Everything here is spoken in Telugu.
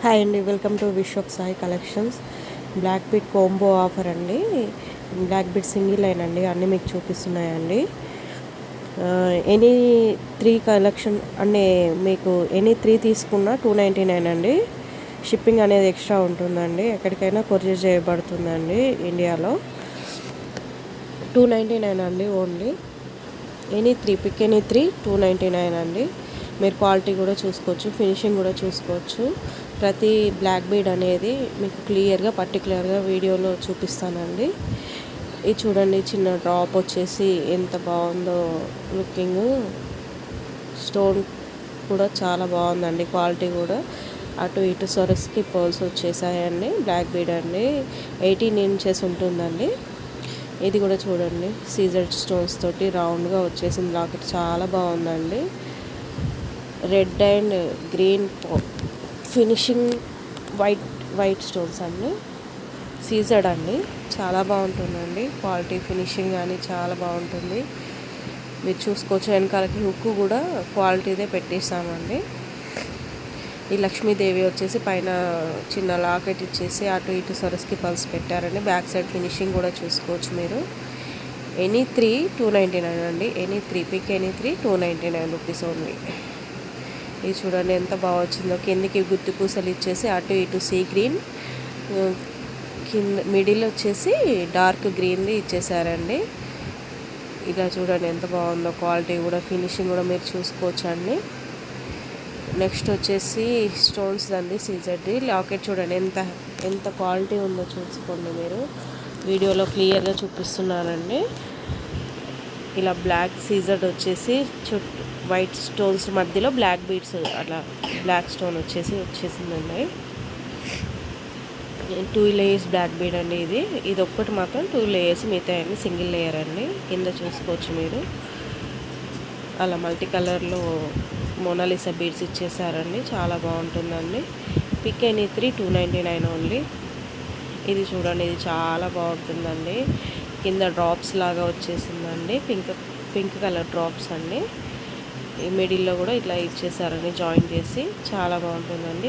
హాయ్ అండి, welcome to Vishwak Sai collections. Black bead combo offer అండి. బ్లాక్ బీట్ సింగిల్ లైన్ అండి, అన్నీ మీకు చూపిస్తున్నాయండి. ఎనీ 3 కలెక్షన్ అంటే మీకు ఎనీ 3 తీసుకున్న 299 అండి. షిప్పింగ్ అనేది ఎక్స్ట్రా ఉంటుందండి, ఎక్కడికైనా కొరియర్ చేయబడుతుందండి ఇండియాలో. 299 అండి ఓన్లీ. ఎనీ 3 పిక్ ఎనీ 3 299 అండి. మీరు క్వాలిటీ కూడా చూసుకోవచ్చు, ఫినిషింగ్ కూడా చూసుకోవచ్చు. ప్రతి బ్లాక్ బీడ్ అనేది మీకు క్లియర్గా పర్టికులర్గా వీడియోలో చూపిస్తానండి. ఇది చూడండి, చిన్న డ్రాప్ వచ్చేసి ఎంత బాగుందో లుకింగ్. స్టోన్ కూడా చాలా బాగుందండి, క్వాలిటీ కూడా. అటు ఇటు సొరస్కి పర్ల్స్ వచ్చేసాయండి. బ్లాక్ బీడ్ అండి, 18 ఇంచెస్ ఉంటుందండి. ఇది కూడా చూడండి, సీజర్ స్టోన్స్ తోటి రౌండ్గా వచ్చేసింది లాకెట్, చాలా బాగుందండి. Red and green finishing white stones అండి. సీజర్డ్ అండి, చాలా బాగుంటుందండి. క్వాలిటీ ఫినిషింగ్ కానీ చాలా బాగుంటుంది. మీరు చూసుకోవచ్చు, వెనకాలకి హుక్ కూడా క్వాలిటీదే పెట్టేస్తామండి. ఈ లక్ష్మీదేవి వచ్చేసి పైన చిన్న లాకెట్ ఇచ్చేసి అటు ఇటు సరస్కి పల్స్ పెట్టారండి. బ్యాక్ సైడ్ ఫినిషింగ్ కూడా చూసుకోవచ్చు మీరు. ఎనీ 3 299 అండి. Any 3 pick any 3 299 rupees only. ఇది చూడండి ఎంత బాగా వచ్చిందో. కిందికి గుత్తి పూసలు ఇచ్చేసి అటు ఇటు సీ గ్రీన్, కింద మిడిల్ వచ్చేసి డార్క్ గ్రీన్ది ఇచ్చేసారండి. ఇలా చూడండి ఎంత బాగుందో. క్వాలిటీ కూడా ఫినిషింగ్ కూడా మీరు చూసుకోవచ్చు అండి. నెక్స్ట్ వచ్చేసి స్టోన్స్ అండి, సీజర్ది లాకెట్. చూడండి ఎంత క్వాలిటీ ఉందో చూసుకోండి మీరు. వీడియోలో క్లియర్గా చూపిస్తున్నానండి. ఇలా బ్లాక్ సీజర్డ్ వచ్చేసి చుట్టూ వైట్ స్టోన్స్ మధ్యలో బ్లాక్ బీడ్స్, అట్లా బ్లాక్ స్టోన్ వచ్చేసిందండి. 2 లేయర్స్ బ్లాక్ బీడ్ అండి. ఇది ఒక్కటి మాత్రం 2 లేయర్స్, మిగతా అన్ని సింగిల్ లేయర్ అండి. కింద చూసుకోవచ్చు మీరు. అలా మల్టీ కలర్లో మోనాలిసా బీడ్స్ ఇచ్చేసారండి, చాలా బాగుంటుందండి. Pick any 3 299 only. ఇది చూడండి, ఇది చాలా బాగుంటుందండి. కింద డ్రాప్స్ లాగా వచ్చేసిందండి, పింక్ కలర్ డ్రాప్స్ అండి. ఈ మిడిల్లో కూడా ఇట్లా ఇచ్చేసారండి, జాయిన్ చేసి. చాలా బాగుంటుందండి.